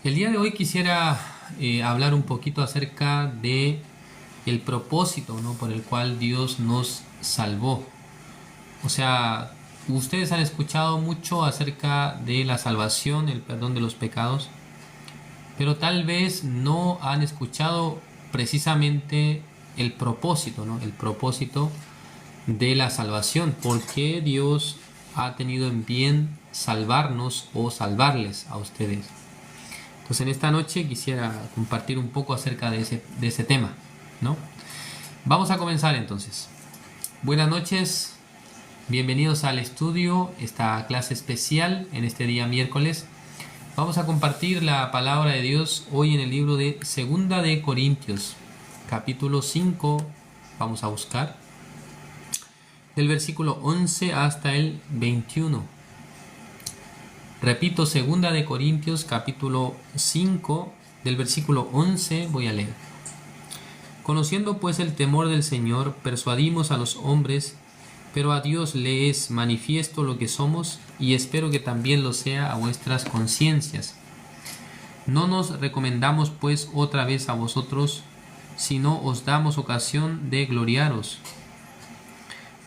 El día de hoy quisiera hablar un poquito acerca de el propósito, ¿no?, por el cual Dios nos salvó. O sea, ustedes han escuchado mucho acerca de la salvación, el perdón de los pecados, pero tal vez no han escuchado precisamente el propósito, ¿no? El propósito de la salvación. ¿Por qué Dios ha tenido en bien salvarnos o salvarles a ustedes? Pues en esta noche quisiera compartir un poco acerca de ese tema, ¿no? Vamos a comenzar entonces. Buenas noches, bienvenidos al estudio, esta clase especial en este día miércoles. Vamos a compartir la palabra de Dios hoy en el libro de Segunda de Corintios, capítulo 5, vamos a buscar, del versículo 11 hasta el 21. Repito, Segunda de Corintios, capítulo 5, del versículo 11, voy a leer. Conociendo pues el temor del Señor, persuadimos a los hombres, pero a Dios le es manifiesto lo que somos, y espero que también lo sea a vuestras conciencias. No nos recomendamos pues otra vez a vosotros, sino os damos ocasión de gloriaros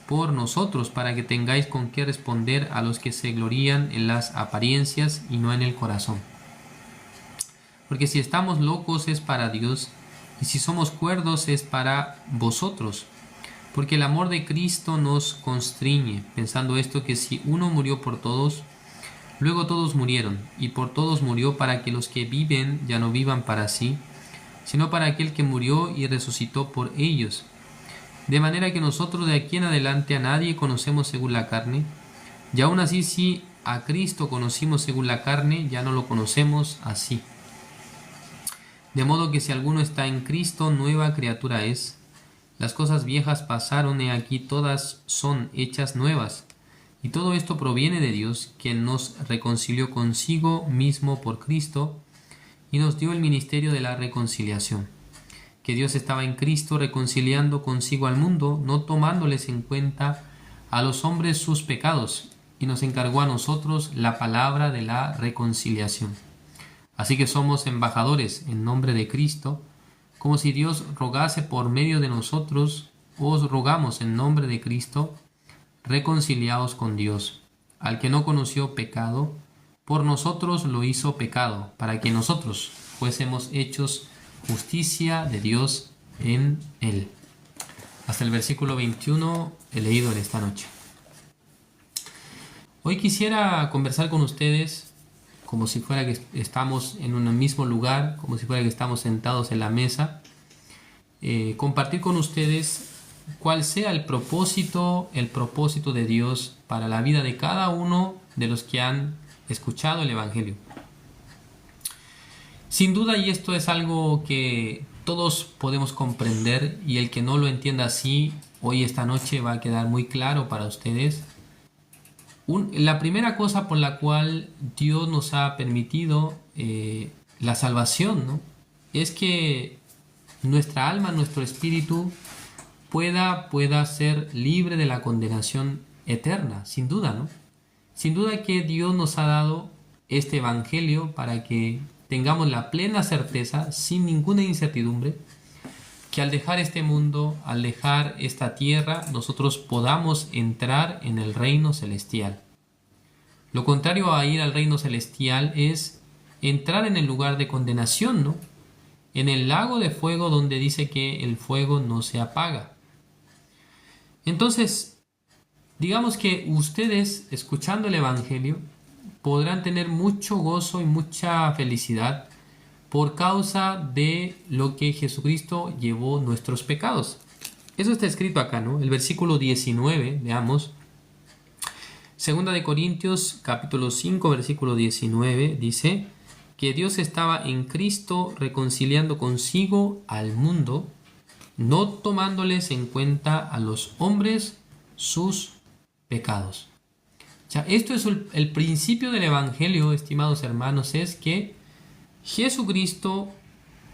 por nosotros, para que tengáis con qué responder a los que se glorían en las apariencias y no en el corazón. Porque si estamos locos es para Dios, y si somos cuerdos es para vosotros. Porque el amor de Cristo nos constriñe, pensando esto, que si uno murió por todos, luego todos murieron, y por todos murió, para que los que viven ya no vivan para sí, sino para aquel que murió y resucitó por ellos. De manera que nosotros de aquí en adelante a nadie conocemos según la carne, y aún así si a Cristo conocimos según la carne, ya no lo conocemos así. De modo que si alguno está en Cristo, nueva criatura es. Las cosas viejas pasaron, he aquí todas son hechas nuevas. Y todo esto proviene de Dios, quien nos reconcilió consigo mismo por Cristo, y nos dio el ministerio de la reconciliación. Que Dios estaba en Cristo reconciliando consigo al mundo, no tomándoles en cuenta a los hombres sus pecados, y nos encargó a nosotros la palabra de la reconciliación. Así que somos embajadores en nombre de Cristo, como si Dios rogase por medio de nosotros. Os rogamos en nombre de Cristo, reconciliaos con Dios. Al que no conoció pecado, por nosotros lo hizo pecado, para que nosotros fuésemos hechos justicia de Dios en él. Hasta el versículo 21 he leído en esta noche. Hoy quisiera conversar con ustedes como si fuera que estamos en un mismo lugar, como si fuera que estamos sentados en la mesa, compartir con ustedes cuál sea el propósito de Dios para la vida de cada uno de los que han escuchado el Evangelio. Sin duda, y esto es algo que todos podemos comprender, y el que no lo entienda así, hoy esta noche va a quedar muy claro para ustedes. La primera cosa por la cual Dios nos ha permitido la salvación, ¿no?, es que nuestra alma, nuestro espíritu pueda ser libre de la condenación eterna, sin duda, ¿no? Sin duda que Dios nos ha dado este evangelio para que tengamos la plena certeza, sin ninguna incertidumbre, que al dejar este mundo, al dejar esta tierra, nosotros podamos entrar en el reino celestial. Lo contrario a ir al reino celestial es entrar en el lugar de condenación, ¿no?, en el lago de fuego, donde dice que el fuego no se apaga. Entonces, digamos que ustedes, escuchando el Evangelio, podrán tener mucho gozo y mucha felicidad por causa de lo que Jesucristo llevó nuestros pecados. Eso está escrito acá, ¿no? El versículo 19, veamos. Segunda de Corintios, capítulo 5, versículo 19, dice que Dios estaba en Cristo reconciliando consigo al mundo, no tomándoles en cuenta a los hombres sus pecados. O sea, esto es el principio del Evangelio, estimados hermanos, es que Jesucristo,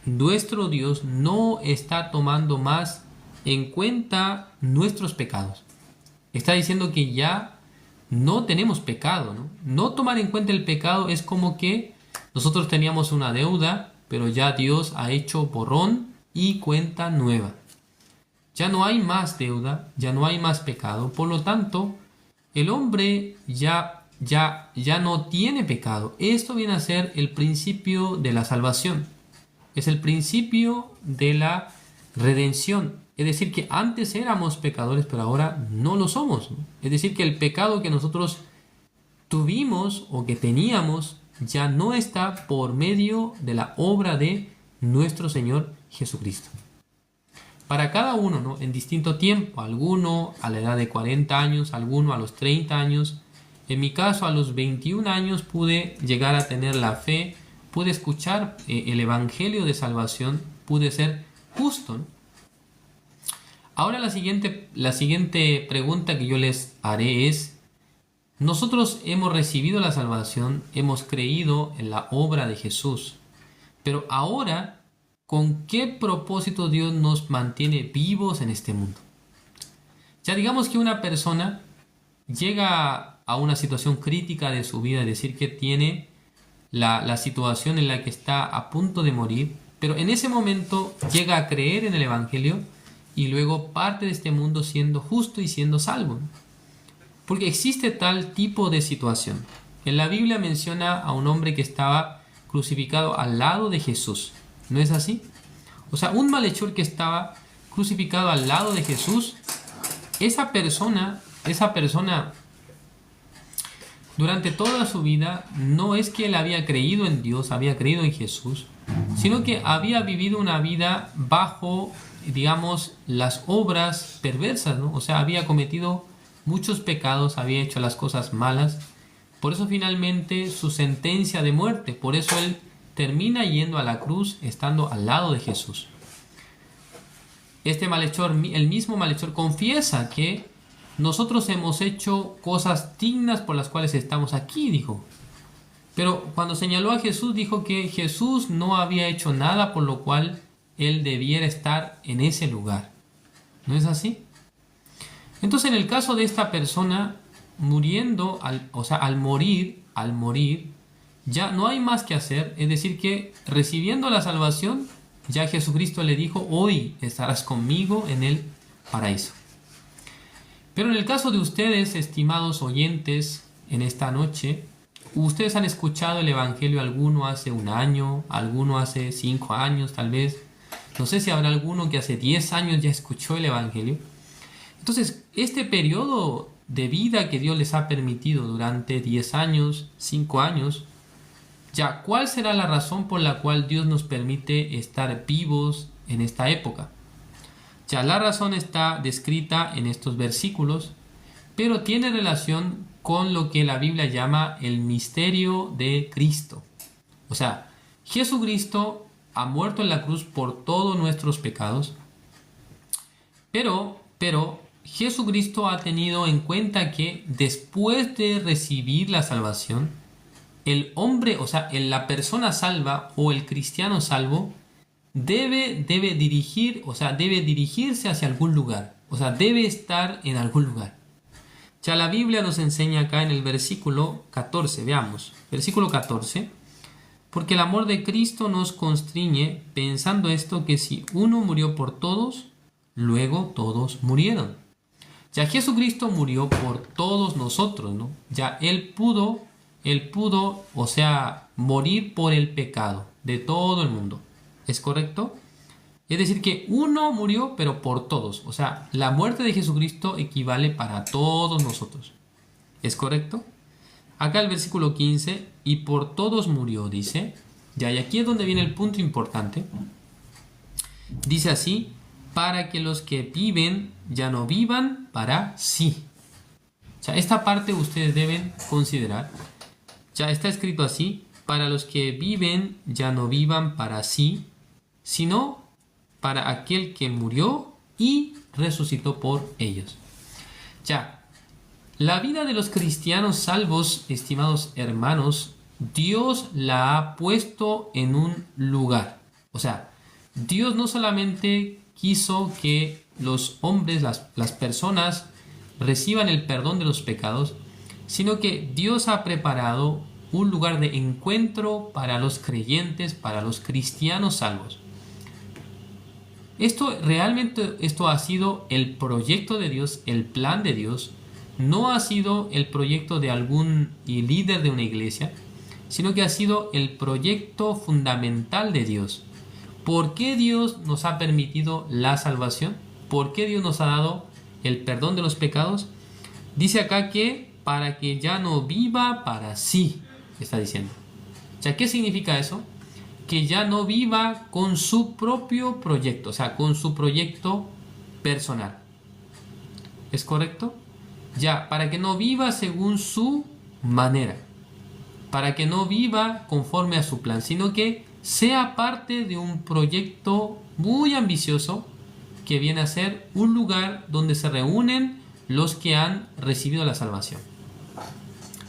nuestro Dios, no está tomando más en cuenta nuestros pecados. Está diciendo que ya no tenemos pecado, ¿no? No tomar en cuenta el pecado es como que Nosotros teníamos una deuda, pero ya Dios ha hecho borrón y cuenta nueva. Ya no hay más deuda, ya no hay más pecado. Por lo tanto, el hombre ya no tiene pecado. Esto viene a ser el principio de la salvación. Es el principio de la redención. Es decir, que antes éramos pecadores, pero ahora no lo somos, ¿no? Es decir, que el pecado que nosotros tuvimos o que teníamos ya no está por medio de la obra de nuestro Señor Jesucristo. Para cada uno, ¿no? En distinto tiempo, alguno a la edad de 40 años, alguno a los 30 años. En mi caso, a los 21 años pude llegar a tener la fe, pude escuchar el Evangelio de salvación, pude ser justo, ¿no? Ahora la siguiente pregunta que yo les haré es: nosotros hemos recibido la salvación, hemos creído en la obra de Jesús, pero ahora, ¿con qué propósito Dios nos mantiene vivos en este mundo? Ya digamos que una persona llega a una situación crítica de su vida, es decir, que tiene la situación en la que está a punto de morir, pero en ese momento llega a creer en el Evangelio y luego parte de este mundo siendo justo y siendo salvo. Porque existe tal tipo de situación. En la Biblia menciona a un hombre que estaba crucificado al lado de Jesús. ¿No es así? O sea, un malhechor que estaba crucificado al lado de Jesús, esa persona durante toda su vida no es que él había creído en Dios, había creído en Jesús, sino que había vivido una vida bajo, digamos, las obras perversas, ¿no? O sea, había cometido muchos pecados, había hecho las cosas malas. Por eso finalmente su sentencia de muerte, por eso él termina yendo a la cruz estando al lado de Jesús. Este malhechor, el mismo malhechor, confiesa que nosotros hemos hecho cosas dignas por las cuales estamos aquí, dijo. Pero cuando señaló a Jesús, dijo que Jesús no había hecho nada por lo cual él debiera estar en ese lugar. ¿No es así? Entonces, en el caso de esta persona muriendo, al morir, ya no hay más que hacer. Es decir, que recibiendo la salvación, ya Jesucristo le dijo: hoy estarás conmigo en el paraíso. Pero en el caso de ustedes, estimados oyentes, en esta noche, ustedes han escuchado el Evangelio, alguno hace un año, alguno hace 5 años tal vez. No sé si habrá alguno que hace 10 años ya escuchó el Evangelio. Entonces, este periodo de vida que Dios les ha permitido durante 10 años, 5 años, ya, ¿cuál será la razón por la cual Dios nos permite estar vivos en esta época? Ya, la razón está descrita en estos versículos, pero tiene relación con lo que la Biblia llama el misterio de Cristo. O sea, Jesucristo ha muerto en la cruz por todos nuestros pecados, pero Jesucristo ha tenido en cuenta que después de recibir la salvación, el hombre, o sea, la persona salva o el cristiano salvo, debe dirigirse hacia algún lugar. O sea, debe estar en algún lugar. Ya la Biblia nos enseña acá en el versículo 14, veamos. Versículo 14. Porque el amor de Cristo nos constriñe, pensando esto, que si uno murió por todos, luego todos murieron. Ya Jesucristo murió por todos nosotros, ¿no? Ya Él pudo, o sea, morir por el pecado de todo el mundo. ¿Es correcto? Es decir, que uno murió, pero por todos. O sea, la muerte de Jesucristo equivale para todos nosotros. ¿Es correcto? Acá el versículo 15, y por todos murió, dice. Ya, y aquí es donde viene el punto importante. Dice así: para que los que viven ya no vivan para sí. O sea, esta parte ustedes deben considerar. Ya está escrito así: para los que viven ya no vivan para sí, sino para aquel que murió y resucitó por ellos. Ya, la vida de los cristianos salvos, estimados hermanos, Dios la ha puesto en un lugar. O sea, Dios no solamente quiso que los hombres, las personas, reciban el perdón de los pecados, sino que Dios ha preparado un lugar de encuentro para los creyentes, para los cristianos salvos. Esto ha sido el proyecto de Dios, el plan de Dios. No ha sido el proyecto de algún líder de una iglesia, sino que ha sido el proyecto fundamental de Dios. ¿Por qué Dios nos ha permitido la salvación? ¿Por qué Dios nos ha dado el perdón de los pecados? Dice acá que para que ya no viva para sí, está diciendo. O sea, ¿qué significa eso? Que ya no viva con su propio proyecto, o sea, con su proyecto personal. ¿Es correcto? Ya, para que no viva según su manera, para que no viva conforme a su plan, sino que sea parte de un proyecto muy ambicioso que viene a ser un lugar donde se reúnen los que han recibido la salvación.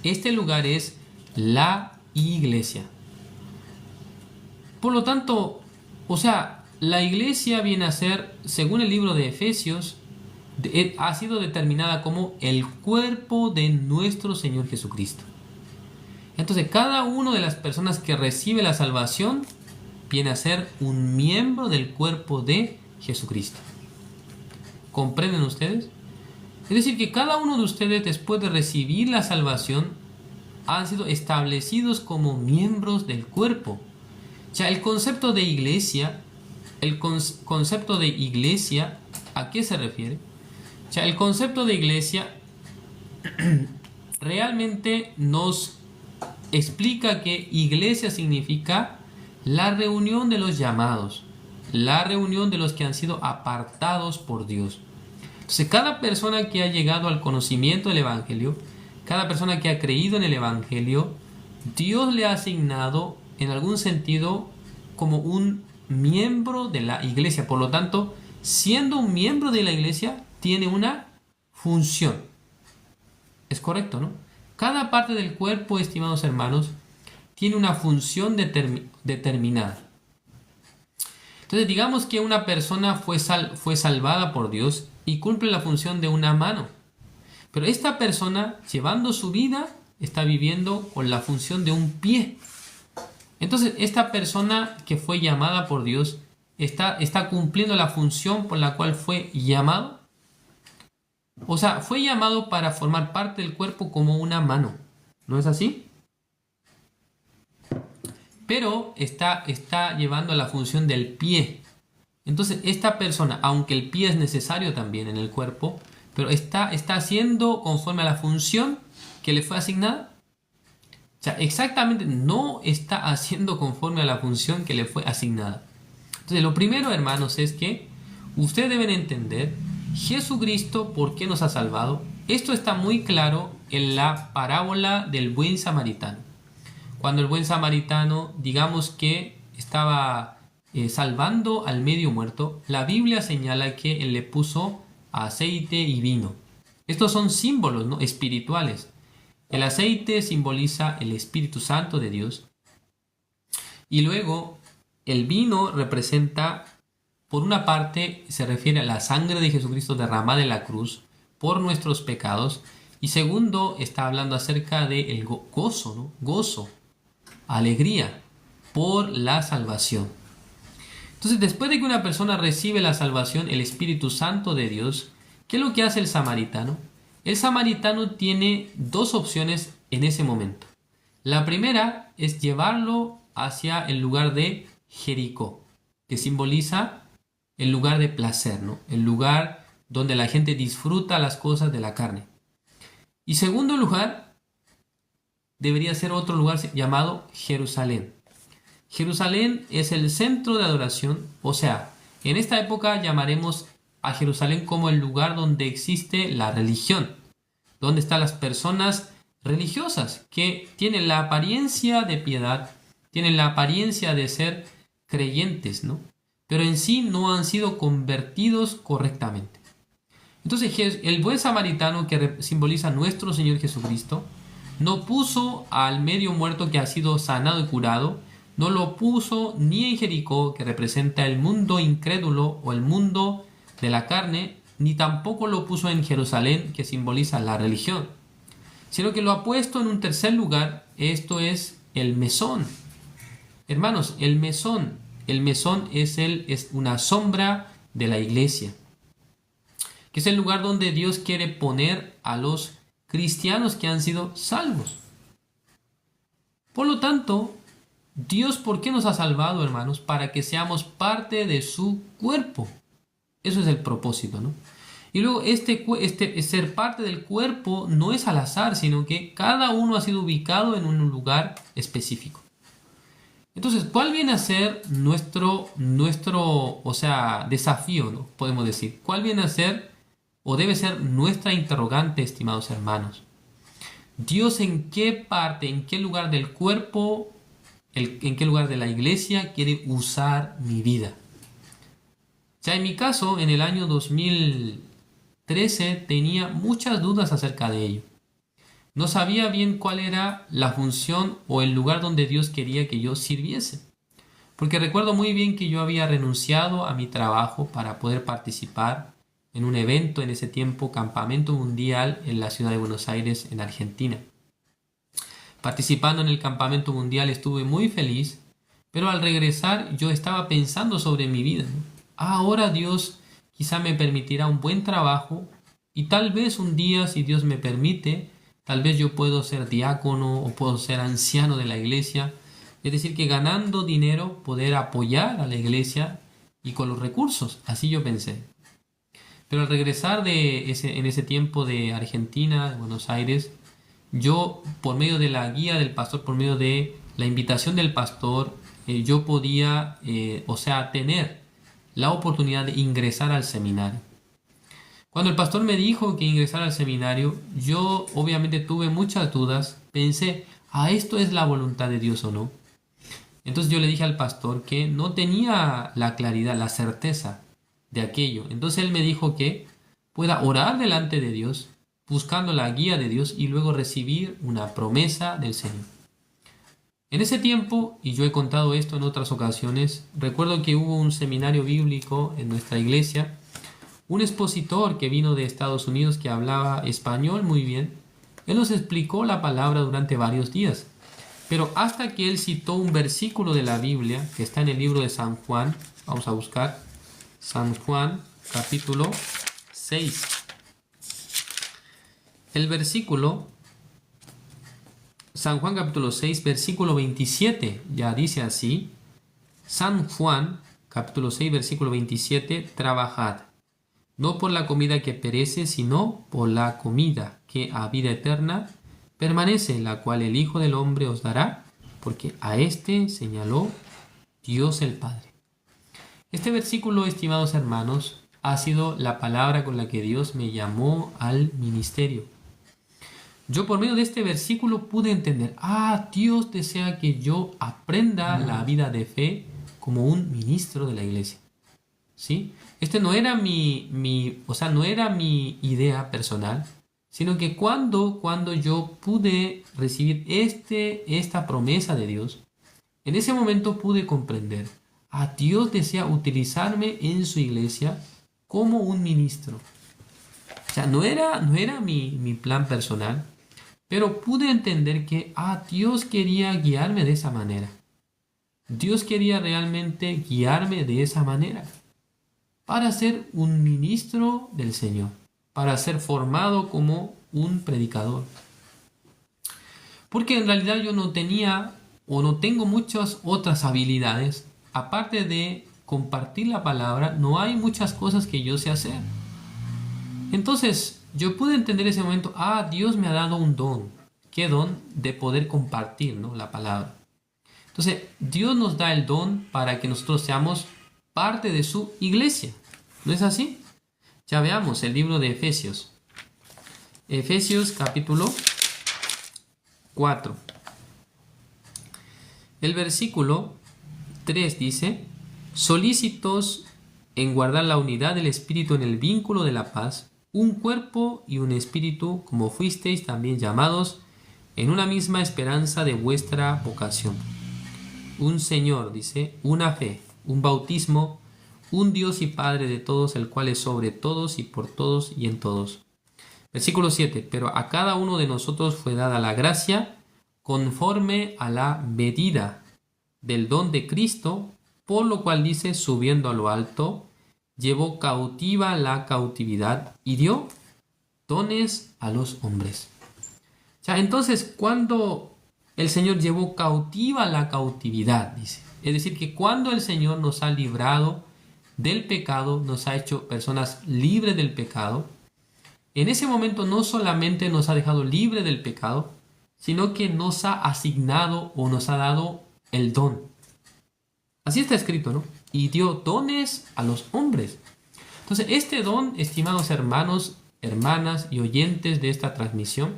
Este lugar es la iglesia. Por lo tanto, o sea, la iglesia viene a ser, según el libro de Efesios, ha sido determinada como el cuerpo de nuestro Señor Jesucristo. Entonces, cada una de las personas que recibe la salvación viene a ser un miembro del cuerpo de Jesucristo. ¿Comprenden ustedes? Es decir, que cada uno de ustedes, después de recibir la salvación, han sido establecidos como miembros del cuerpo. O sea, el concepto de iglesia, ¿a qué se refiere? O sea, el concepto de iglesia realmente nos explica que iglesia significa la reunión de los llamados, la reunión de los que han sido apartados por Dios. Entonces, cada persona que ha llegado al conocimiento del Evangelio, cada persona que ha creído en el Evangelio, Dios le ha asignado en algún sentido como un miembro de la iglesia. Por lo tanto, siendo un miembro de la iglesia, tiene una función. Es correcto, ¿no? Cada parte del cuerpo, estimados hermanos, tiene una función determinada. Entonces, digamos que una persona fue salvada por Dios y cumple la función de una mano. Pero esta persona, llevando su vida, está viviendo con la función de un pie. Entonces, esta persona que fue llamada por Dios está cumpliendo la función por la cual fue llamado. O sea, fue llamado para formar parte del cuerpo como una mano. ¿No es así? Pero está llevando la función del pie. Entonces, esta persona, aunque el pie es necesario también en el cuerpo, pero está haciendo conforme a la función que le fue asignada. O sea, exactamente no está haciendo conforme a la función que le fue asignada. Entonces, lo primero, hermanos, es que ustedes deben entender Jesucristo, ¿por qué nos ha salvado? Esto está muy claro en la parábola del buen samaritano. Cuando el buen samaritano, digamos que estaba salvando al medio muerto, la Biblia señala que él le puso aceite y vino. Estos son símbolos, ¿no?, espirituales. El aceite simboliza el Espíritu Santo de Dios. Y luego el vino representa, por una parte, se refiere a la sangre de Jesucristo derramada en la cruz por nuestros pecados. Y segundo, está hablando acerca del gozo, ¿no? Gozo, alegría por la salvación. Entonces, después de que una persona recibe la salvación, el Espíritu Santo de Dios, ¿qué es lo que hace el samaritano? El samaritano tiene dos opciones en ese momento. La primera es llevarlo hacia el lugar de Jericó, que simboliza el lugar de placer, ¿no? El lugar donde la gente disfruta las cosas de la carne. Y segundo lugar, debería ser otro lugar llamado Jerusalén. Jerusalén es el centro de adoración, o sea, en esta época llamaremos a Jerusalén como el lugar donde existe la religión, donde están las personas religiosas que tienen la apariencia de piedad, tienen la apariencia de ser creyentes, ¿no? Pero en sí no han sido convertidos correctamente. Entonces, el buen samaritano, que simboliza a nuestro Señor Jesucristo, no puso al medio muerto que ha sido sanado y curado, no lo puso ni en Jericó, que representa el mundo incrédulo o el mundo de la carne, ni tampoco lo puso en Jerusalén, que simboliza la religión, sino que lo ha puesto en un tercer lugar, esto es el mesón. Hermanos, el mesón es una sombra de la iglesia, que es el lugar donde Dios quiere poner a los cristianos que han sido salvos. Por lo tanto, Dios, ¿por qué nos ha salvado, hermanos? Para que seamos parte de su cuerpo. Eso es el propósito, ¿no? Y luego ser parte del cuerpo no es al azar, sino que cada uno ha sido ubicado en un lugar específico. Entonces, ¿cuál viene a ser nuestro desafío, ¿no? Podemos decir. ¿Cuál viene a ser o debe ser nuestra interrogante, estimados hermanos? Dios, ¿en qué parte, en qué lugar del cuerpo, en qué lugar de la iglesia quiere usar mi vida? Ya en mi caso, en el año 2013 tenía muchas dudas acerca de ello. No sabía bien cuál era la función o el lugar donde Dios quería que yo sirviese. Porque recuerdo muy bien que yo había renunciado a mi trabajo para poder participar en un evento en ese tiempo, Campamento Mundial en la ciudad de Buenos Aires, en Argentina. Participando en el Campamento Mundial estuve muy feliz, pero al regresar yo estaba pensando sobre mi vida, ¿no? Ahora Dios quizá me permitirá un buen trabajo y tal vez un día, si Dios me permite, tal vez yo puedo ser diácono o puedo ser anciano de la iglesia. Es decir, que ganando dinero poder apoyar a la iglesia y con los recursos. Así yo pensé. Pero al regresar en ese tiempo de Argentina, de Buenos Aires, yo por medio de la guía del pastor, por medio de la invitación del pastor, yo podía, tener la oportunidad de ingresar al seminario. Cuando el pastor me dijo que ingresara al seminario, yo obviamente tuve muchas dudas. Pensé, ¿esto es la voluntad de Dios o no? Entonces yo le dije al pastor que no tenía la claridad, la certeza de aquello. Entonces él me dijo que pueda orar delante de Dios, buscando la guía de Dios y luego recibir una promesa del Señor. En ese tiempo, y yo he contado esto en otras ocasiones, recuerdo que hubo un seminario bíblico en nuestra iglesia, un expositor que vino de Estados Unidos que hablaba español muy bien. Él nos explicó la palabra durante varios días, pero hasta que él citó un versículo de la Biblia que está en el libro de San Juan. Vamos a buscar San Juan capítulo 6. El versículo San Juan capítulo 6 versículo 27 ya dice así: San Juan capítulo 6 versículo 27: trabajad no por la comida que perece, sino por la comida que a vida eterna permanece, la cual el Hijo del Hombre os dará, porque a éste señaló Dios el Padre. Este versículo, estimados hermanos, ha sido la palabra con la que Dios me llamó al ministerio. Yo por medio de este versículo pude entender, Dios desea que yo aprenda la vida de fe como un ministro de la iglesia. ¿Sí? Este no era no era mi idea personal, sino que cuando yo pude recibir esta promesa de Dios, en ese momento pude comprender, Dios desea utilizarme en su iglesia como un ministro. O sea, no era mi plan personal, pero pude entender que Dios quería guiarme de esa manera. Dios quería realmente guiarme de esa manera para ser un ministro del Señor, para ser formado como un predicador. Porque en realidad yo no tenía o no tengo muchas otras habilidades. Aparte de compartir la palabra, no hay muchas cosas que yo sé hacer. Entonces yo pude entender ese momento, Dios me ha dado un don. ¿Qué don? De poder compartir, ¿no?, la palabra. Entonces Dios nos da el don para que nosotros seamos parte de su iglesia. ¿No es así? Ya veamos el libro de Efesios. Efesios capítulo 4. El versículo 3 dice: solícitos en guardar la unidad del Espíritu en el vínculo de la paz, un cuerpo y un espíritu, como fuisteis también llamados, en una misma esperanza de vuestra vocación. Un Señor, dice, una fe, un bautismo, un Dios y Padre de todos, el cual es sobre todos y por todos y en todos. Versículo 7. Pero a cada uno de nosotros fue dada la gracia conforme a la medida del don de Cristo, por lo cual dice, subiendo a lo alto, llevó cautiva la cautividad y dio dones a los hombres. Ya, entonces, cuando el Señor llevó cautiva la cautividad, dice, es decir, que cuando el Señor nos ha librado del pecado, nos ha hecho personas libres del pecado, en ese momento no solamente nos ha dejado libre del pecado, sino que nos ha asignado o nos ha dado el don. Así está escrito, ¿no? Y dio dones a los hombres. Entonces, este don, estimados hermanos, hermanas y oyentes de esta transmisión,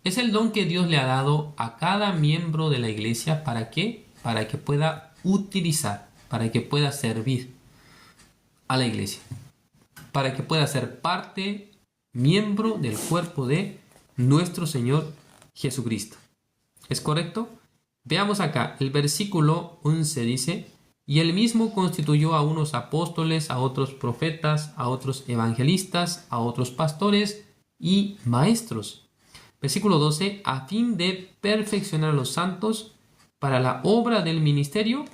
es el don que Dios le ha dado a cada miembro de la iglesia. ¿Para qué? Para que pueda utilizar, para que pueda servir a la iglesia, para que pueda ser parte, miembro del cuerpo de nuestro Señor Jesucristo. ¿Es correcto? Veamos acá, el versículo 11 dice, y él mismo constituyó a unos apóstoles, a otros profetas, a otros evangelistas, a otros pastores y maestros. Versículo 12, a fin de perfeccionar a los santos para la obra del ministerio,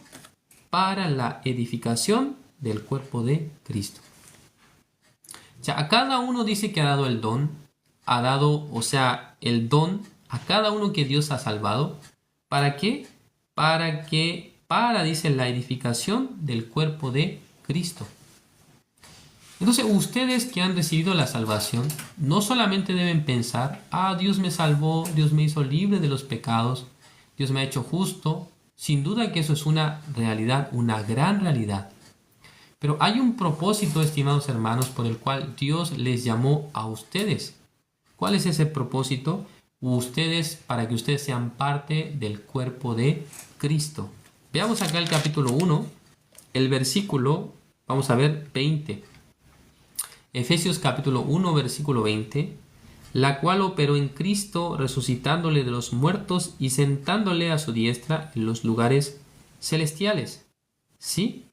para la edificación del cuerpo de Cristo. Ya a cada uno dice que ha dado el don, ha dado, o sea, el don a cada uno que Dios ha salvado. ¿Para qué? Para, dice, la edificación del cuerpo de Cristo. Entonces, ustedes que han recibido la salvación, no solamente deben pensar, Dios me salvó, Dios me hizo libre de los pecados, Dios me ha hecho justo. Sin duda que eso es una realidad, una gran realidad. Pero hay un propósito, estimados hermanos, por el cual Dios les llamó a ustedes. ¿Cuál es ese propósito? Para que ustedes sean parte del cuerpo de Cristo. Veamos acá el capítulo 1, el versículo, vamos a ver, 20. Efesios capítulo 1, versículo 20. La cual operó en Cristo, resucitándole de los muertos y sentándole a su diestra en los lugares celestiales. ¿Sí?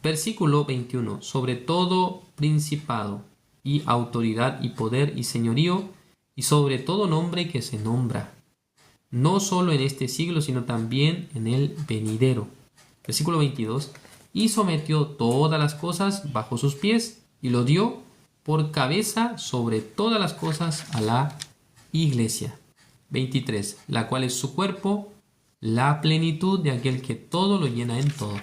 Versículo 21. Sobre todo principado y autoridad y poder y señorío, y sobre todo nombre que se nombra, no solo en este siglo, sino también en el venidero. Versículo 22. Y sometió todas las cosas bajo sus pies, y lo dio por cabeza sobre todas las cosas a la iglesia. 23. La cual es su cuerpo, la plenitud de aquel que todo lo llena en todo.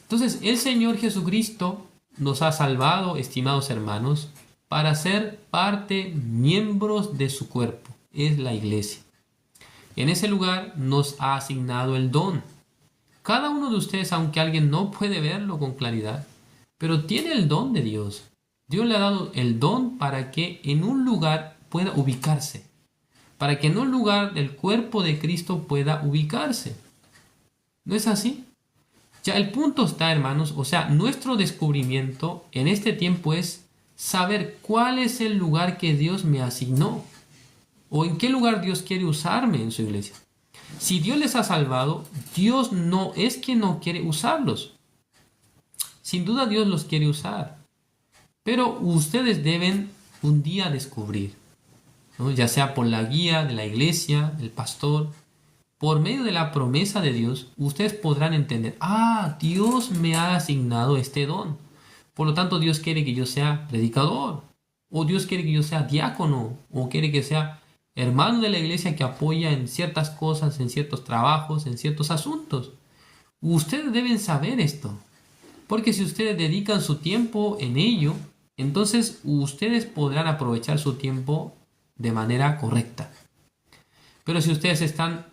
Entonces, el Señor Jesucristo nos ha salvado, estimados hermanos, para ser parte, miembros de su cuerpo, es la iglesia. En ese lugar nos ha asignado el don. Cada uno de ustedes, aunque alguien no puede verlo con claridad, pero tiene el don de Dios. Dios le ha dado el don para que en un lugar pueda ubicarse, para que en un lugar del cuerpo de Cristo pueda ubicarse. ¿No es así? Ya el punto está, hermanos, o sea, nuestro descubrimiento en este tiempo es saber cuál es el lugar que Dios me asignó o en qué lugar Dios quiere usarme en su iglesia. Si Dios les ha salvado, Dios no es que no quiere usarlos. Sin duda Dios los quiere usar, pero ustedes deben un día descubrir, ¿no? Ya sea por la guía de la iglesia, el pastor, por medio de la promesa de Dios, ustedes podrán entender, Dios me ha asignado este don. Por lo tanto, Dios quiere que yo sea predicador, o Dios quiere que yo sea diácono, o quiere que sea hermano de la iglesia que apoya en ciertas cosas, en ciertos trabajos, en ciertos asuntos. Ustedes deben saber esto, porque si ustedes dedican su tiempo en ello, entonces ustedes podrán aprovechar su tiempo de manera correcta. Pero si ustedes están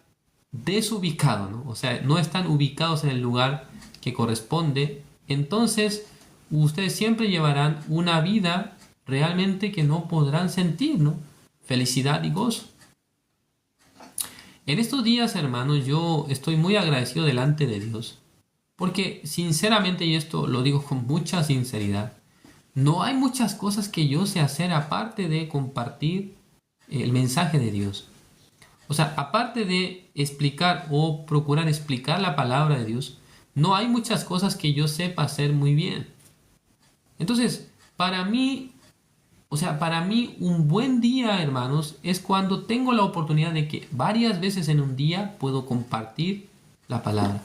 desubicados, ¿no? O sea, no están ubicados en el lugar que corresponde, entonces ustedes siempre llevarán una vida realmente que no podrán sentir, ¿no? Felicidad y gozo. En estos días, hermanos, yo estoy muy agradecido delante de Dios, porque sinceramente, y esto lo digo con mucha sinceridad, no hay muchas cosas que yo sé hacer aparte de compartir el mensaje de Dios. O sea, aparte de explicar o procurar explicar la palabra de Dios, no hay muchas cosas que yo sepa hacer muy bien. Entonces, para mí, O sea, para mí un buen día, hermanos, es cuando tengo la oportunidad de que varias veces en un día puedo compartir la palabra.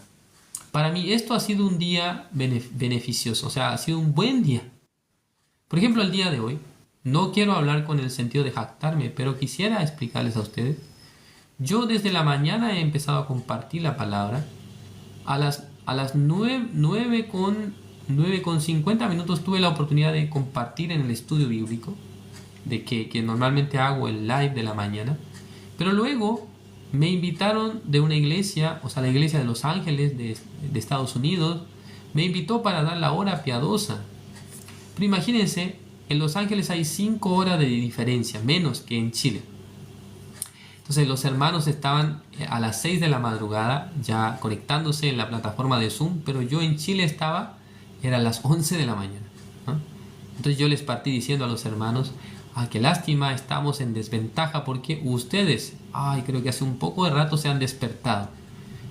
Para mí esto ha sido un día beneficioso, o sea, ha sido un buen día. Por ejemplo, el día de hoy, no quiero hablar con el sentido de jactarme, pero quisiera explicarles a ustedes. Yo desde la mañana he empezado a compartir la palabra. A las 9:50 tuve la oportunidad de compartir en el estudio bíblico, que normalmente hago el live de la mañana. Pero luego me invitaron de una iglesia, o sea, la iglesia de Los Ángeles de Estados Unidos, me invitó para dar la hora piadosa. Pero imagínense, en Los Ángeles hay 5 horas de diferencia, menos que en Chile. Entonces los hermanos estaban a las 6 de la madrugada ya conectándose en la plataforma de Zoom, pero yo en Chile eran las 11 de la mañana, ¿no? Entonces yo les partí diciendo a los hermanos, qué lástima, estamos en desventaja porque ustedes, creo que hace un poco de rato se han despertado,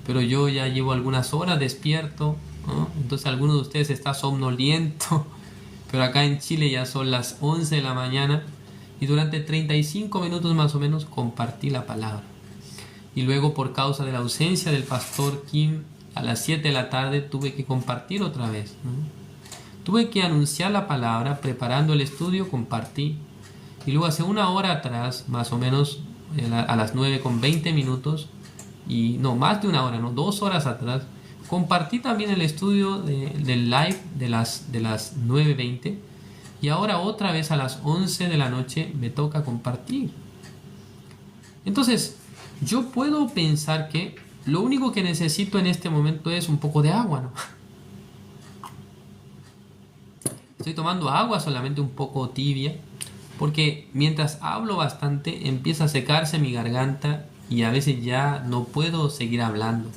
pero yo ya llevo algunas horas despierto, ¿no? Entonces alguno de ustedes está somnoliento, pero acá en Chile ya son las 11 de la mañana. Y durante 35 minutos más o menos compartí la palabra. Y luego, por causa de la ausencia del pastor Kim, a las 7 de la tarde tuve que compartir otra vez, ¿no? Tuve que anunciar la palabra, preparando el estudio, compartí. Y luego hace una hora atrás, más o menos a las 9:20, y no, más de una hora, no, 2 horas atrás, compartí también el estudio del live de las 9:20. Y ahora otra vez a las 11 de la noche me toca compartir. Entonces, yo puedo pensar que lo único que necesito en este momento es un poco de agua, ¿no? Estoy tomando agua solamente un poco tibia, porque mientras hablo bastante empieza a secarse mi garganta y a veces ya no puedo seguir hablando.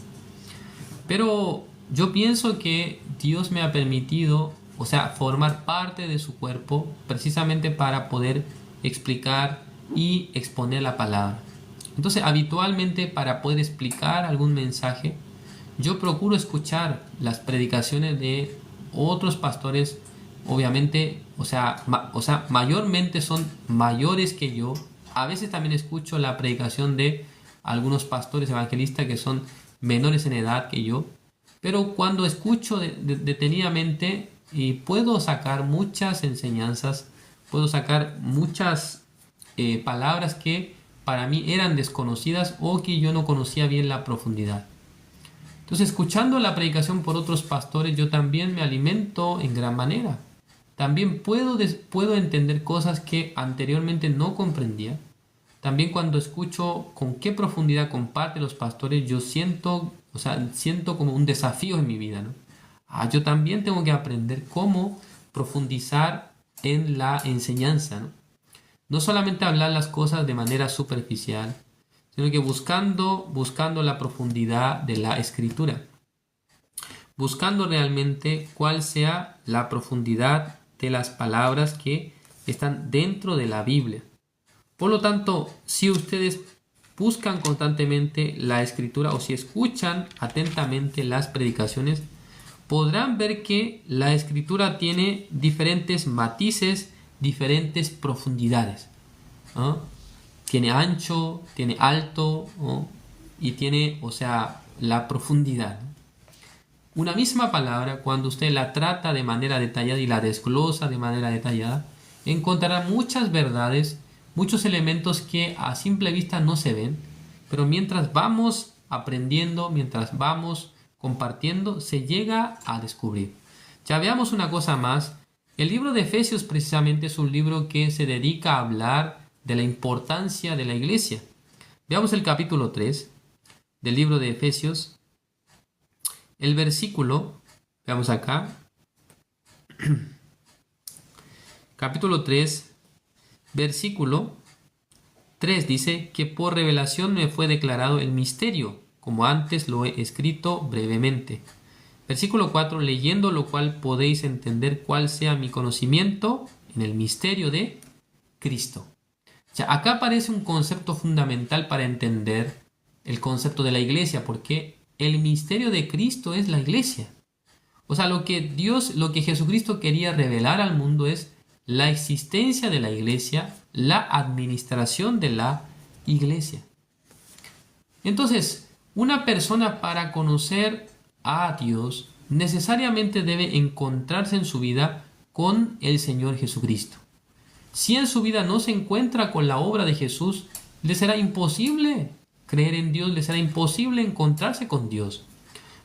Pero yo pienso que Dios me ha permitido, o sea, formar parte de su cuerpo precisamente para poder explicar y exponer la palabra. Entonces, habitualmente para poder explicar algún mensaje, yo procuro escuchar las predicaciones de otros pastores, obviamente, o sea, mayormente son mayores que yo. A veces también escucho la predicación de algunos pastores evangelistas que son menores en edad que yo. Pero cuando escucho detenidamente, y puedo sacar muchas enseñanzas, puedo sacar muchas palabras que para mí eran desconocidas o que yo no conocía bien la profundidad. Entonces, escuchando la predicación por otros pastores, yo también me alimento en gran manera. También puedo entender cosas que anteriormente no comprendía. También cuando escucho con qué profundidad comparten los pastores, yo siento como un desafío en mi vida, ¿no? Yo también tengo que aprender cómo profundizar en la enseñanza, ¿no? No solamente hablar las cosas de manera superficial, sino que buscando la profundidad de la escritura. Buscando realmente cuál sea la profundidad de las palabras que están dentro de la Biblia. Por lo tanto, si ustedes buscan constantemente la escritura o si escuchan atentamente las predicaciones, podrán ver que la escritura tiene diferentes matices, diferentes profundidades, ¿no? Tiene ancho, tiene alto, ¿no? Y tiene, la profundidad. Una misma palabra, cuando usted la trata de manera detallada y la desglosa de manera detallada, encontrará muchas verdades, muchos elementos que a simple vista no se ven, pero mientras vamos aprendiendo, mientras vamos compartiendo, se llega a descubrir. Ya veamos una cosa más. El libro de Efesios precisamente es un libro que se dedica a hablar de la importancia de la iglesia. Veamos el capítulo 3 del libro de Efesios. El versículo, veamos acá, capítulo 3, versículo 3 dice que por revelación me fue declarado el misterio, como antes lo he escrito brevemente. Versículo 4, leyendo lo cual podéis entender cuál sea mi conocimiento en el misterio de Cristo. Ya, acá aparece un concepto fundamental para entender el concepto de la iglesia, porque el misterio de Cristo es la iglesia. O sea, lo que Jesucristo quería revelar al mundo es la existencia de la iglesia, la administración de la iglesia. Entonces, una persona para conocer a Dios necesariamente debe encontrarse en su vida con el Señor Jesucristo. Si en su vida no se encuentra con la obra de Jesús, le será imposible creer en Dios, le será imposible encontrarse con Dios.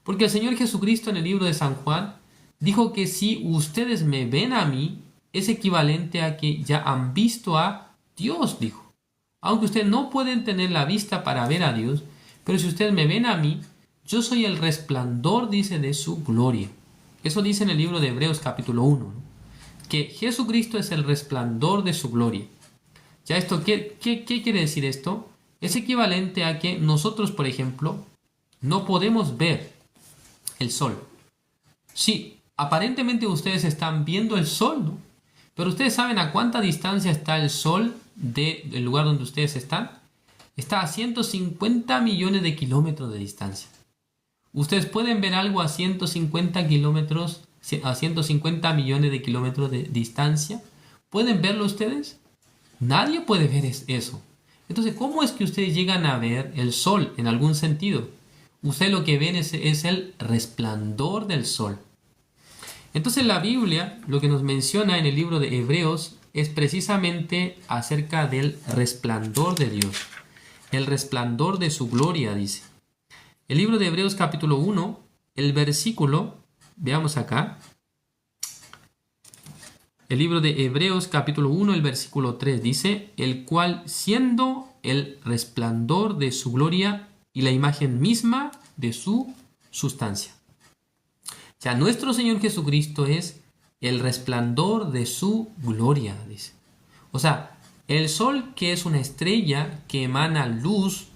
Porque el Señor Jesucristo en el libro de San Juan dijo que si ustedes me ven a mí, es equivalente a que ya han visto a Dios, dijo. Aunque ustedes no pueden tener la vista para ver a Dios, pero si ustedes me ven a mí, yo soy el resplandor, dice, de su gloria. Eso dice en el libro de Hebreos capítulo 1, ¿no? Que Jesucristo es el resplandor de su gloria. Ya esto, ¿qué quiere decir esto? Es equivalente a que nosotros, por ejemplo, no podemos ver el sol. Sí, aparentemente ustedes están viendo el sol, ¿no? Pero ustedes saben a cuánta distancia está el sol del lugar donde ustedes están. Está a 150 millones de kilómetros de distancia. Ustedes pueden ver algo a 150 kilómetros, a 150 millones de kilómetros de distancia. ¿Pueden verlo ustedes? Nadie puede ver eso. Entonces, ¿cómo es que ustedes llegan a ver el sol en algún sentido? Ustedes lo que ven es el resplandor del sol. Entonces la Biblia lo que nos menciona en el libro de Hebreos es precisamente acerca del resplandor de Dios. El resplandor de su gloria, dice. El libro de Hebreos capítulo 1, el versículo, veamos acá. El libro de Hebreos capítulo 1, el versículo 3 dice, el cual siendo el resplandor de su gloria y la imagen misma de su sustancia. Ya nuestro Señor Jesucristo es el resplandor de su gloria, dice. O sea, el sol, que es una estrella que emana luz,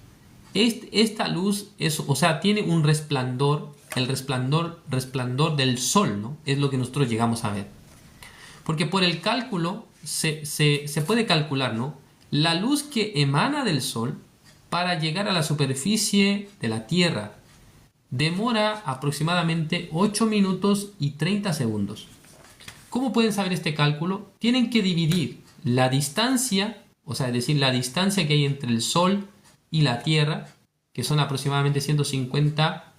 esta luz es, o sea, tiene un resplandor, el resplandor del sol, ¿no? Es lo que nosotros llegamos a ver. Porque por el cálculo se puede calcular, ¿no? La luz que emana del sol para llegar a la superficie de la Tierra demora aproximadamente 8 minutos y 30 segundos. ¿Cómo pueden saber este cálculo? Tienen que dividir la distancia, o sea, es decir, la distancia que hay entre el Sol y la Tierra, que son aproximadamente 150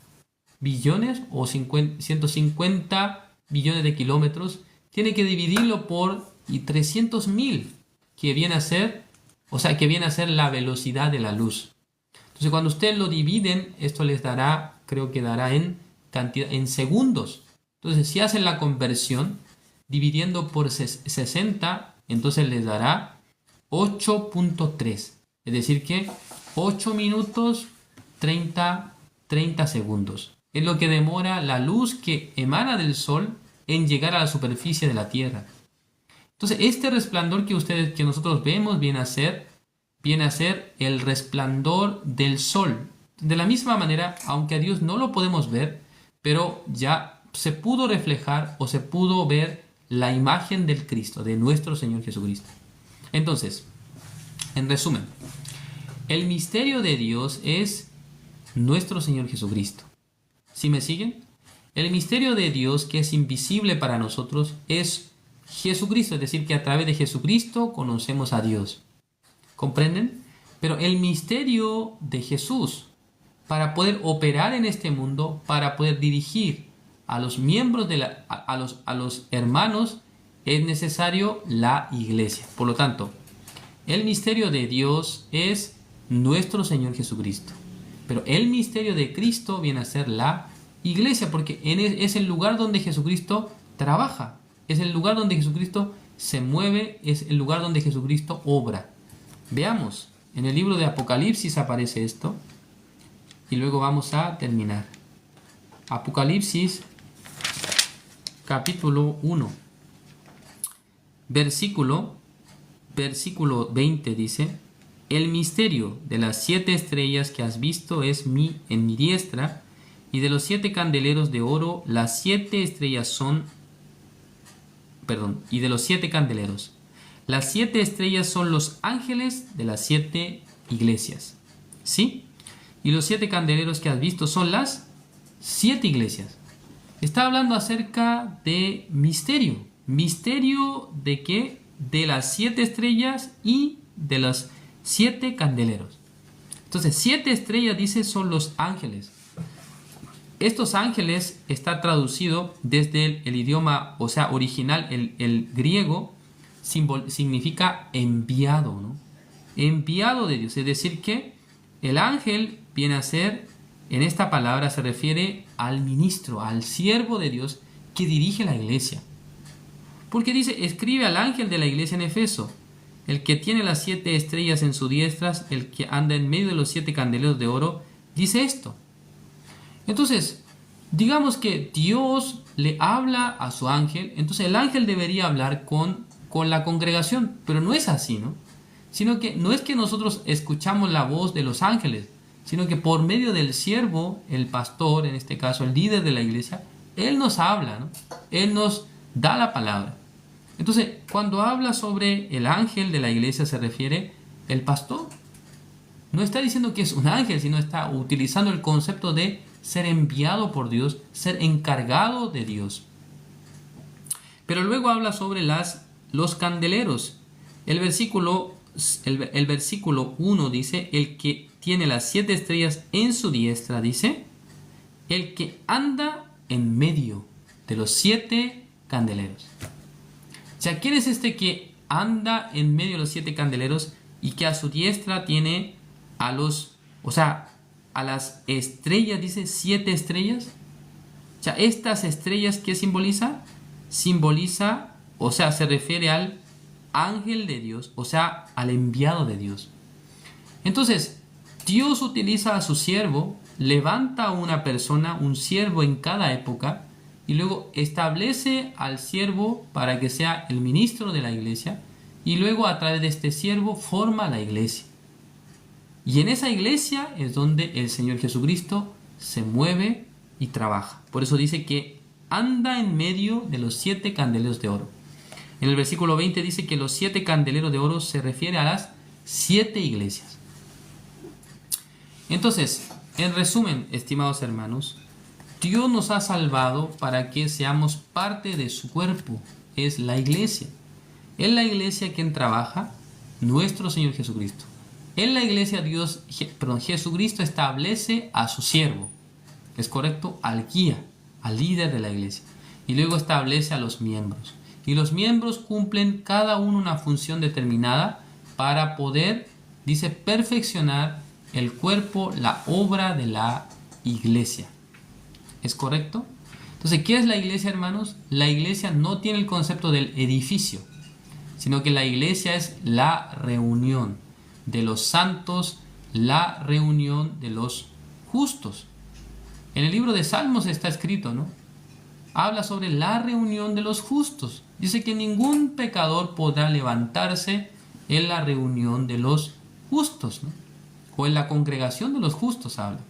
billones o 150 billones de kilómetros, tienen que dividirlo por 300.000, que viene a ser, o sea, que viene a ser la velocidad de la luz. Entonces, cuando ustedes lo dividen, esto les dará, creo que dará en cantidad, en segundos. Entonces, si hacen la conversión, dividiendo por 60, entonces les dará 8.3. Es decir que 8 minutos 30 segundos. Es lo que demora la luz que emana del sol en llegar a la superficie de la Tierra. Entonces, este resplandor que nosotros vemos viene a ser el resplandor del sol. De la misma manera, aunque a Dios no lo podemos ver, pero ya se pudo reflejar o se pudo ver la imagen del Cristo, de nuestro Señor Jesucristo. Entonces, en resumen, el misterio de Dios es nuestro Señor Jesucristo. ¿Sí me siguen? El misterio de Dios, que es invisible para nosotros, es Jesucristo, es decir, que a través de Jesucristo conocemos a Dios. ¿Comprenden? Pero el misterio de Jesús, para poder operar en este mundo, para poder dirigir a los miembros a los hermanos, es necesario la iglesia. Por lo tanto, el misterio de Dios es nuestro Señor Jesucristo. Pero el misterio de Cristo viene a ser la iglesia, porque es el lugar donde Jesucristo trabaja, es el lugar donde Jesucristo se mueve, es el lugar donde Jesucristo obra. Veamos, en el libro de Apocalipsis aparece esto, y luego vamos a terminar. Apocalipsis, capítulo 1, versículo 20 dice, el misterio de las 7 estrellas que has visto es en mi diestra, y de los 7 candeleros de oro, las 7 estrellas son, y de los 7 candeleros, las 7 estrellas son los ángeles de las 7 iglesias. ¿Sí? Y los 7 candeleros que has visto son las 7 iglesias. Está hablando acerca de misterio. misterio de qué? De las 7 estrellas y de los 7 candeleros. Entonces, 7 estrellas, dice, son los ángeles. Estos ángeles está traducido desde el idioma, o sea, original, el griego, significa enviado, ¿no? Enviado de Dios. Es decir, que el ángel viene a ser, en esta palabra se refiere al ministro, al siervo de Dios que dirige la iglesia. Porque dice, escribe al ángel de la iglesia en Efeso, el que tiene las 7 estrellas en su diestra, el que anda en medio de los 7 candeleros de oro, dice esto. Entonces, digamos que Dios le habla a su ángel, entonces el ángel debería hablar con la congregación, pero no es así, ¿no? Sino que no es que nosotros escuchamos la voz de los ángeles, sino que por medio del siervo, el pastor, en este caso el líder de la iglesia, él nos habla, ¿no? Él nos da la palabra. Entonces, cuando habla sobre el ángel de la iglesia se refiere el pastor. No está diciendo que es un ángel, sino está utilizando el concepto de ser enviado por Dios, ser encargado de Dios. Pero luego habla sobre los candeleros. El versículo 1 dice, el que tiene las 7 estrellas en su diestra, dice, el que anda en medio de los 7 candeleros. O sea, ¿quién es este que anda en medio de los 7 candeleros y que a su diestra tiene a las estrellas, dice 7 estrellas? O sea, estas estrellas, ¿qué simboliza? Simboliza, o sea, se refiere al ángel de Dios, o sea, al enviado de Dios. Entonces, Dios utiliza a su siervo, levanta a una persona, un siervo en cada época, y luego establece al siervo para que sea el ministro de la iglesia, y luego a través de este siervo forma la iglesia. Y en esa iglesia es donde el Señor Jesucristo se mueve y trabaja. Por eso dice que anda en medio de los 7 candeleros de oro. En el versículo 20 dice que los 7 candeleros de oro se refiere a las 7 iglesias. Entonces, en resumen, estimados hermanos, Dios nos ha salvado para que seamos parte de su cuerpo, es la iglesia. Es la iglesia quien trabaja, nuestro Señor Jesucristo. En la iglesia Jesucristo establece a su siervo, es correcto, al guía, al líder de la iglesia. Y luego establece a los miembros. Y los miembros cumplen cada uno una función determinada para poder, dice, perfeccionar el cuerpo, la obra de la iglesia. ¿Es correcto? Entonces, ¿qué es la iglesia, hermanos? La iglesia no tiene el concepto del edificio, sino que la iglesia es la reunión de los santos, la reunión de los justos. En el libro de Salmos está escrito, ¿no? Habla sobre la reunión de los justos. Dice que ningún pecador podrá levantarse en la reunión de los justos, ¿no? O en la congregación de los justos habla.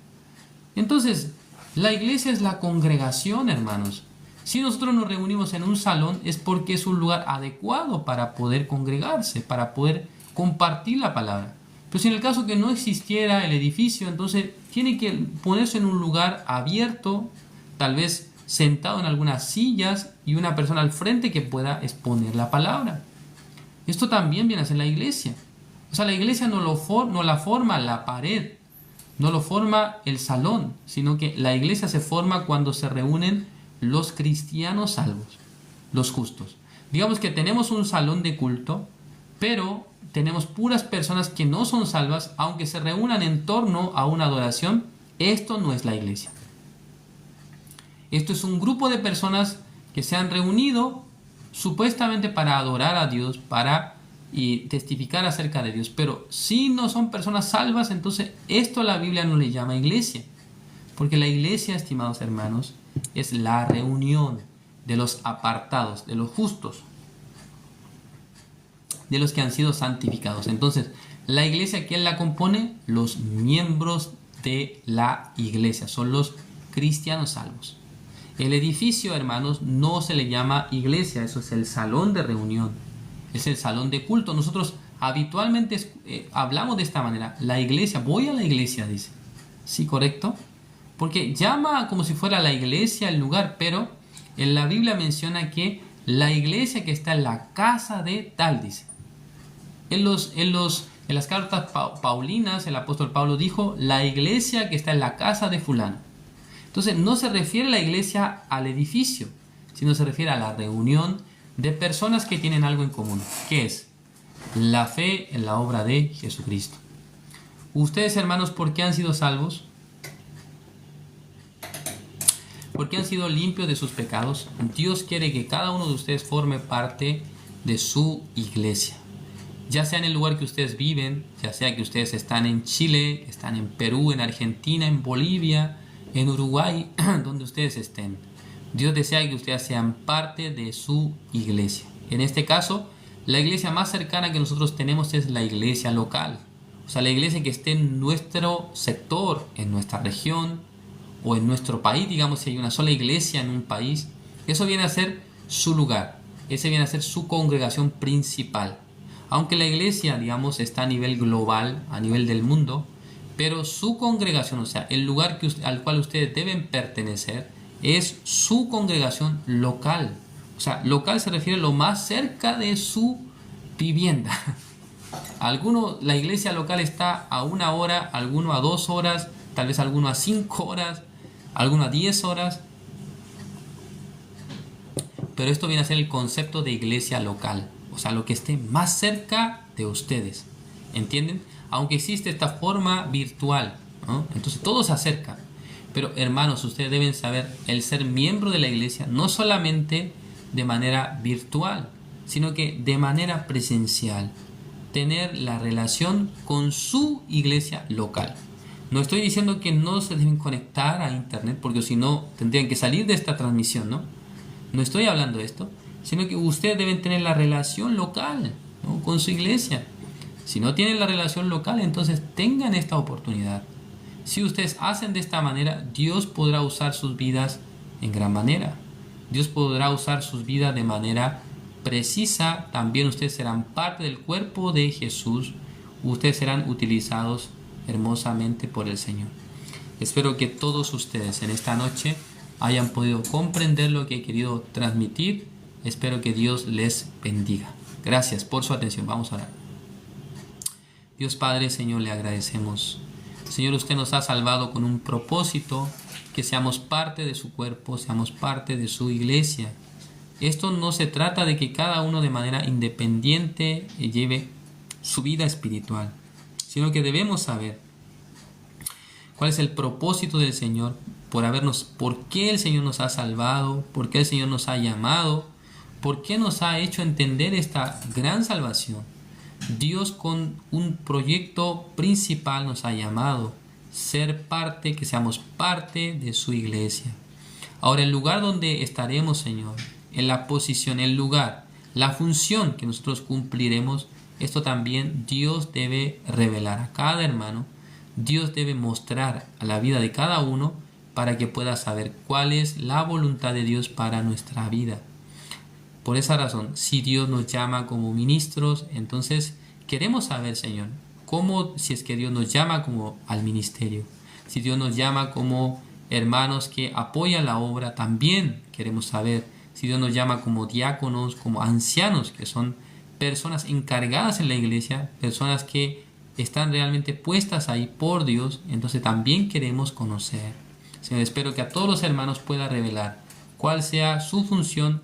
Entonces, la iglesia es la congregación, hermanos. Si nosotros nos reunimos en un salón es porque es un lugar adecuado para poder congregarse, para poder compartir la palabra. Pero si en el caso que no existiera el edificio, entonces tiene que ponerse en un lugar abierto, tal vez sentado en algunas sillas y una persona al frente que pueda exponer la palabra. Esto también viene a ser la iglesia. O sea, la iglesia no la forma la pared, no lo forma el salón, sino que la iglesia se forma cuando se reúnen los cristianos salvos, los justos. Digamos que tenemos un salón de culto, pero tenemos puras personas que no son salvas, aunque se reúnan en torno a una adoración. Esto no es la iglesia. Esto es un grupo de personas que se han reunido supuestamente para adorar a Dios, para testificar acerca de Dios. Pero si no son personas salvas, entonces esto la Biblia no le llama iglesia. Porque la iglesia, estimados hermanos, es la reunión de los apartados, de los justos, de los que han sido santificados. Entonces, la iglesia, ¿quién la compone? Los miembros de la iglesia, son los cristianos salvos. El edificio, hermanos, no se le llama iglesia, eso es el salón de reunión, es el salón de culto. Nosotros habitualmente hablamos de esta manera, la iglesia, voy a la iglesia, dice. ¿Sí, correcto? Porque llama como si fuera la iglesia el lugar, pero en la Biblia menciona que la iglesia que está en la casa de tal, dice. En las cartas paulinas, el apóstol Pablo dijo, la iglesia que está en la casa de fulano. Entonces no se refiere la iglesia al edificio, sino se refiere a la reunión de personas que tienen algo en común. ¿Qué es? La fe en la obra de Jesucristo. Ustedes, hermanos, ¿por qué han sido salvos? Porque han sido limpios de sus pecados. Dios quiere que cada uno de ustedes forme parte de su iglesia. Ya sea en el lugar que ustedes viven, ya sea que ustedes están en Chile, están en Perú, en Argentina, en Bolivia, en Uruguay, donde ustedes estén. Dios desea que ustedes sean parte de su iglesia. En este caso, la iglesia más cercana que nosotros tenemos es la iglesia local. O sea, la iglesia que esté en nuestro sector, en nuestra región o en nuestro país, digamos, si hay una sola iglesia en un país, eso viene a ser su lugar, ese viene a ser su congregación principal. Aunque la iglesia, digamos, está a nivel global, a nivel del mundo, pero su congregación, o sea, el lugar al cual ustedes deben pertenecer, es su congregación local. O sea, local se refiere a lo más cerca de su vivienda. La iglesia local está a 1 hora, alguno a 2 horas, tal vez alguno a 5 horas, alguno a 10 horas. Pero esto viene a ser el concepto de iglesia local. O sea, lo que esté más cerca de ustedes. ¿Entienden? Aunque existe esta forma virtual, ¿no? Entonces todos se acercan. Pero hermanos, ustedes deben saber, el ser miembro de la iglesia no solamente de manera virtual, sino que de manera presencial. Tener la relación con su iglesia local. No estoy diciendo que no se deben conectar a internet, porque si no tendrían que salir de esta transmisión, ¿no? No estoy hablando de esto, sino que ustedes deben tener la relación local, ¿no?, con su iglesia. Si no tienen la relación local, entonces tengan esta oportunidad. Si ustedes hacen de esta manera, Dios podrá usar sus vidas en gran manera. Dios podrá usar sus vidas de manera precisa. También ustedes serán parte del cuerpo de Jesús. Ustedes serán utilizados hermosamente por el Señor. Espero que todos ustedes en esta noche hayan podido comprender lo que he querido transmitir. Espero que Dios les bendiga. Gracias por su atención. Vamos a orar. Dios Padre, Señor, le agradecemos. Señor, usted nos ha salvado con un propósito, que seamos parte de su cuerpo, seamos parte de su iglesia. Esto no se trata de que cada uno de manera independiente lleve su vida espiritual, sino que debemos saber cuál es el propósito del Señor, por qué el Señor nos ha salvado, por qué el Señor nos ha llamado, por qué nos ha hecho entender esta gran salvación. Dios con un proyecto principal nos ha llamado, ser parte, que seamos parte de su iglesia. Ahora, el lugar donde estaremos, Señor, en la posición, el lugar, la función que nosotros cumpliremos, esto también Dios debe revelar a cada hermano. Dios debe mostrar a la vida de cada uno para que pueda saber cuál es la voluntad de Dios para nuestra vida. Por esa razón, si Dios nos llama como ministros, entonces queremos saber, Señor, si es que Dios nos llama como al ministerio. Si Dios nos llama como hermanos que apoyan la obra, también queremos saber. Si Dios nos llama como diáconos, como ancianos, que son personas encargadas en la iglesia, personas que están realmente puestas ahí por Dios, entonces también queremos conocer. Señor, espero que a todos los hermanos pueda revelar cuál sea su función,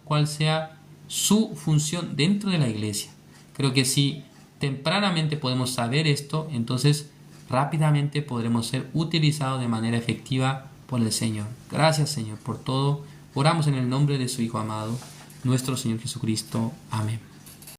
dentro de la iglesia. Creo que si tempranamente podemos saber esto, entonces rápidamente podremos ser utilizados de manera efectiva por el Señor. Gracias, Señor, por todo. Oramos en el nombre de su Hijo amado, nuestro Señor Jesucristo. Amén.